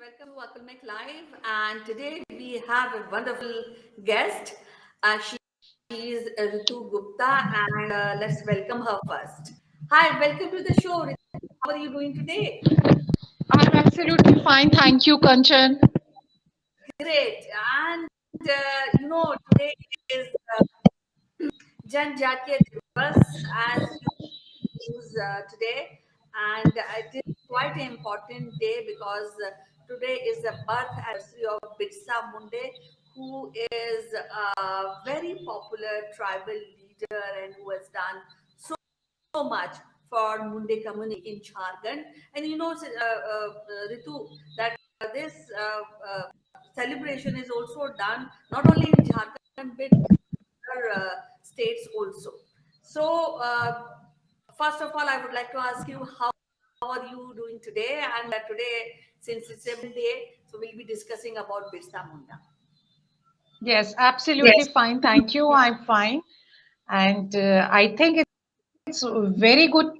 welcome to Akalmek Live. And today we have a wonderful guest. She is Ritu Gupta, and let's welcome her first. Hi, welcome to the show, Ritu. How are you doing today? I'm absolutely fine. Thank you, Kanchan. Great. And today is Janjatiya Divas, as news today, and it is quite an important day because today is the birth anniversary of Birsa Munde, who is a very popular tribal leader and who has done so much for Munde community in Jharkhand. And Ritu, that this celebration is also done not only in Jharkhand but other states also. So, first of all, I would like to ask you how are you doing today? And today, since it's a day, so we'll be discussing about Birsa Munda. Yes, absolutely fine. Thank you. I'm fine. And I think it's a very good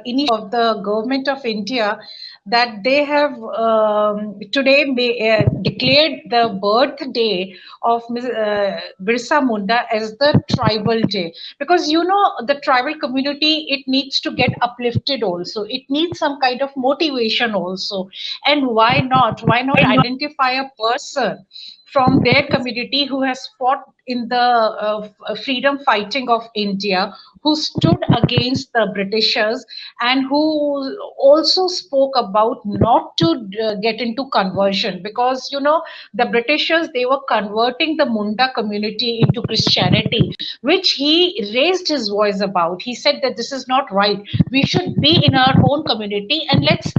initiative of the government of India that they have today declared the birthday of Birsa Munda as the tribal day. Because the tribal community, it needs to get uplifted also. It needs some kind of motivation also. And why not? Why not identify a person from their community who has fought in the freedom fighting of India, who stood against the Britishers, and who also spoke about not to get into conversion, because the Britishers, they were converting the Munda community into Christianity, which he raised his voice about. He said that this is not right. We should be in our own community, and let's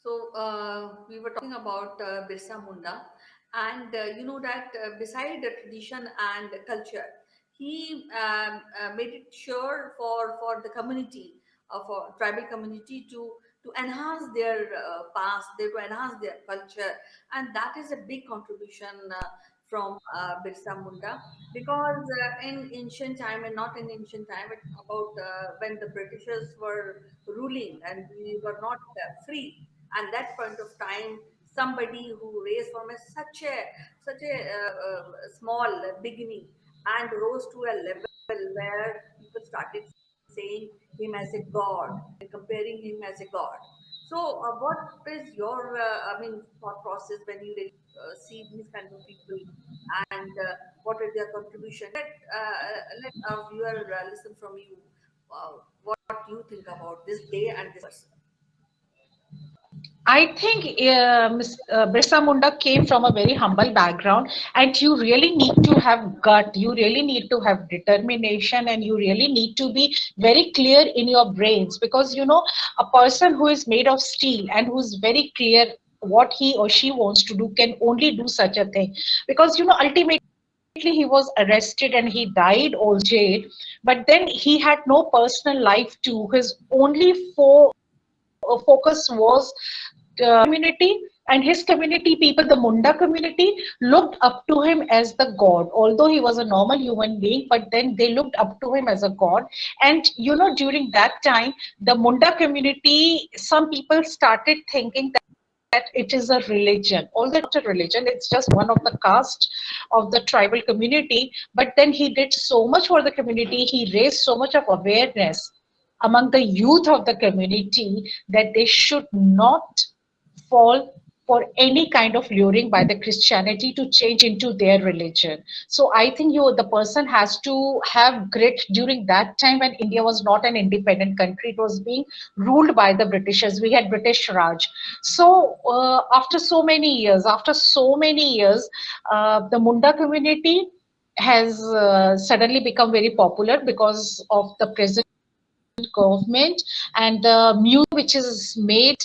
So we were talking about Birsa Munda, and you know that beside the tradition and culture, he made it sure for the community, for tribal community to enhance their past, to enhance their culture, and that is a big contribution from Birsa Munda, because in ancient time, and not in ancient time, but about when the Britishers were ruling and we were not free at that point of time, somebody who raised from such a small beginning and rose to a level where people started saying him as a god and comparing him as a god. So what is your thought process when you really, see these kind of people, and what is their contribution? Let our viewer listen from you, what you think about this day and this person. I think Birsa Munda came from a very humble background, and you really need to have gut, you really need to have determination, and you really need to be very clear in your brains, because a person who is made of steel and who is very clear what he or she wants to do can only do such a thing. Because ultimately he was arrested and he died all jail, but then he had no personal life too. His only focus was community, and his community people, the Munda community, looked up to him as the god. Although he was a normal human being, but then they looked up to him as a god. And during that time, the Munda community, some people started thinking that it is a religion. Although it's not a religion, it's just one of the caste of the tribal community. But then he did so much for the community, he raised so much of awareness among the youth of the community that they should not fall for any kind of luring by the Christianity to change into their religion. So I think the person has to have grit during that time when India was not an independent country. It was being ruled by the Britishers. We had British Raj. So after so many years, the Munda community has suddenly become very popular because of the present government and the music which is made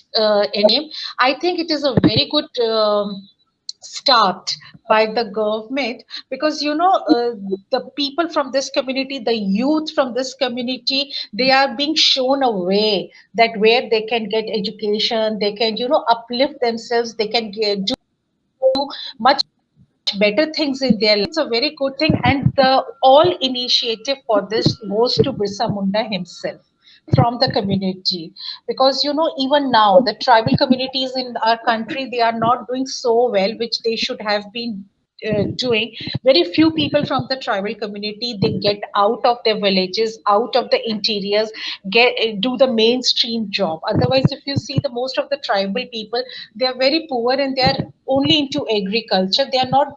in him. I think it is a very good start by the government, because the people from this community, the youth from this community, they are being shown a way that where they can get education, they can uplift themselves, they can do much better things in their life. It's a very good thing, and the all initiative for this goes to Birsa Munda himself from the community, because even now the tribal communities in our country, they are not doing so well, which they should have been doing. Very few people from the tribal community, they get out of their villages, out of the interiors, get do the mainstream job. Otherwise, if you see, the most of the tribal people, they are very poor and they are only into agriculture. They are not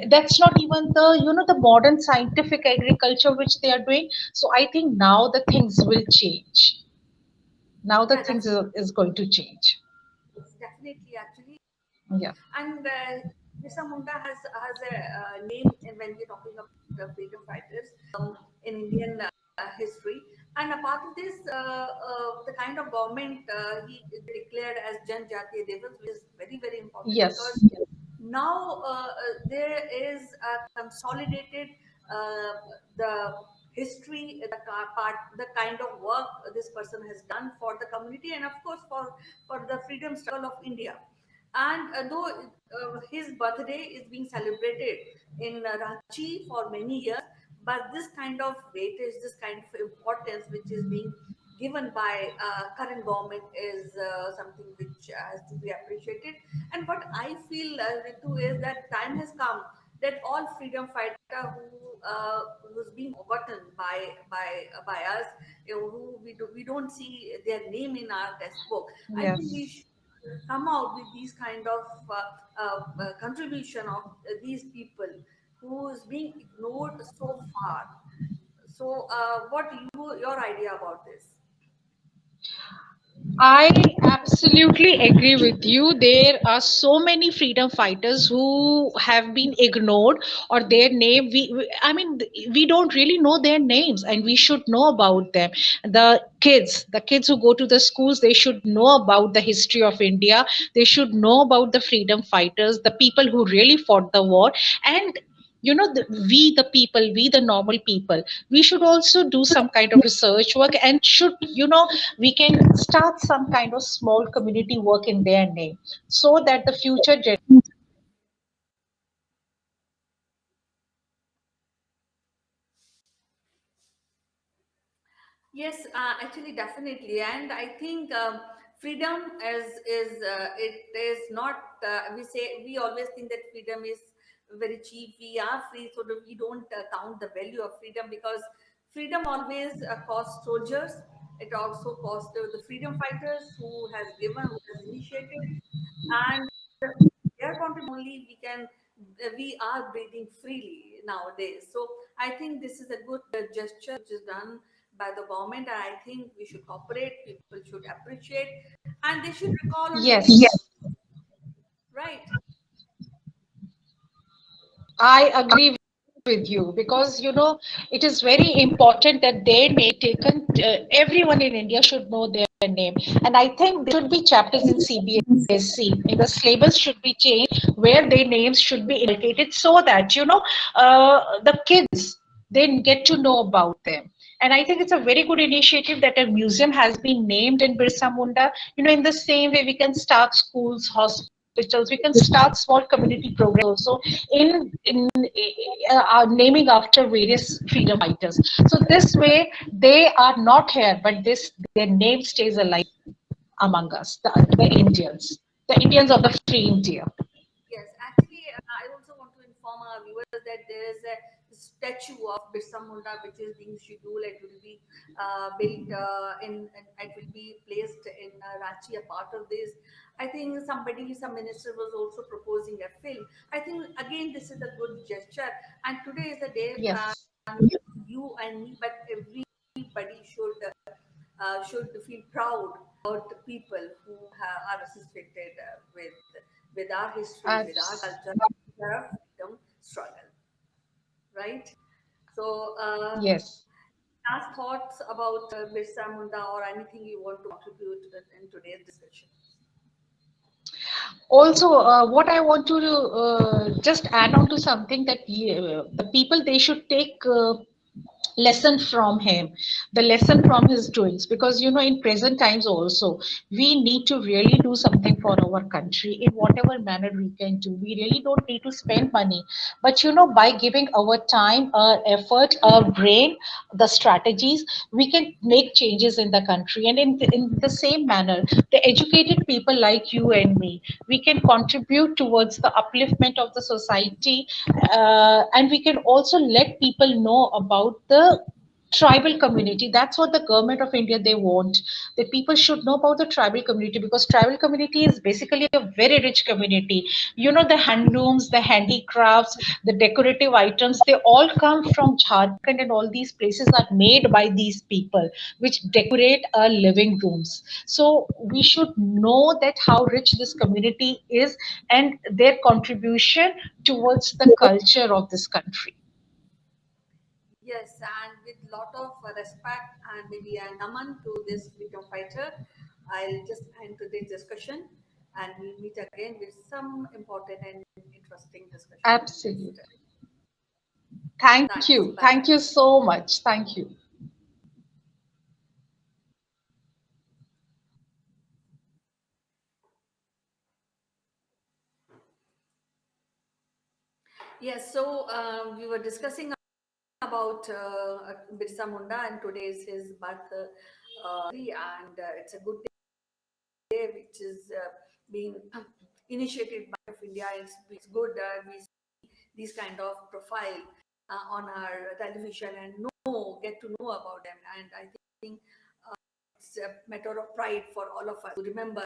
that's not even the the modern scientific agriculture which they are doing. So I think now the things will change. Now the Yeah, things that's is going to change. definitely actually. Yeah. And Birsa Munda has a name when we're talking about freedom fighters in Indian history. And apart of this, the kind of government he declared as Jan Jatiya Divas, which is very, very important because Yes. now there is a consolidated uh, the history, the kind of work this person has done for the community, and of course for the freedom struggle of India. And though his birthday is being celebrated in Ranchi for many years, but this kind of weightage, this kind of importance which is being given by current government is something which has to be appreciated. And what I feel, Ritu, is that time has come that all freedom fighter who's being forgotten by us, who we don't see their name in our textbook. I think we Yes. should come out with these kind of contribution of these people who is being ignored so far. So, what your idea about this? I absolutely agree with you. There are so many freedom fighters who have been ignored, or their name. I mean, we don't really know their names, and we should know about them. The kids who go to the schools, they should know about the history of India. They should know about the freedom fighters, the people who really fought the war, and we the people, we the normal people, we should also do some kind of research work, and should we can start some kind of small community work in their name, so that the future Yes, actually, definitely, and I think freedom is it is not. We always think that freedom is very cheap. We are free, so that we don't count the value of freedom, because freedom always costs soldiers. It also costs the freedom fighters who has given, who has initiated, and their contribution only we are breathing freely nowadays. So I think this is a good gesture which is done by the government, and I think we should cooperate, people should appreciate, and they should recall on daily. yes, Right. I agree with you, because it is very important that their name taken. Everyone in India should know their name, and I think there should be chapters in CBSC. In the syllabus should be changed where their names should be inculcated, so that the kids, they get to know about them. And I think it's a very good initiative that a museum has been named in Birsa Munda. In the same way, we can start schools, hospitals, we can start small community programs also in naming after various freedom fighters. So this way, they are not here, but this their name stays alive among us, the Indians of the free India. Yes, actually, I also want to inform our viewers that there is a statue of Birsa Munda which is being scheduled. It will be built it will be placed in Ranchi. A part of this, I think some minister was also proposing a film. I think again this is a good gesture, and today is a day Yes. you and me, but everybody should feel proud about the people who are associated with our history, with our Abs- culture, with our freedom struggle, right? So, yes. last thoughts about Birsa Munda or anything you want to contribute in today's discussion? Also, what I want to just add on to something, that the people, they should take lesson from him, the lesson from his doings, because in present times also we need to really do something for our country in whatever manner we can do. We really don't need to spend money, but by giving our time, our effort, our brain, the strategies, we can make changes in the country. And in the same manner, the educated people like you and me, we can contribute towards the upliftment of the society, and we can also let people know about the tribal community. That's what the government of India, they want, that people should know about the tribal community, because tribal community is basically a very rich community. The handlooms, the handicrafts, the decorative items, they all come from Jharkhand, and all these places are made by these people, which decorate our living rooms. So we should know that how rich this community is, and their contribution towards the culture of this country. Yes, and with lot of respect and maybe a naman to this freedom fighter, I'll just end today's discussion, and we'll meet again with some important and interesting discussion next. Absolutely. Thank Thanks. you. Bye Thank bye. you so much. Thank you. Yes, so we were discussing about Birsa Munda, and today is his birth and it's a good day which is being initiated by India. It's good we see these kind of profile on our television and get to know about them. And I think it's a matter of pride for all of us to remember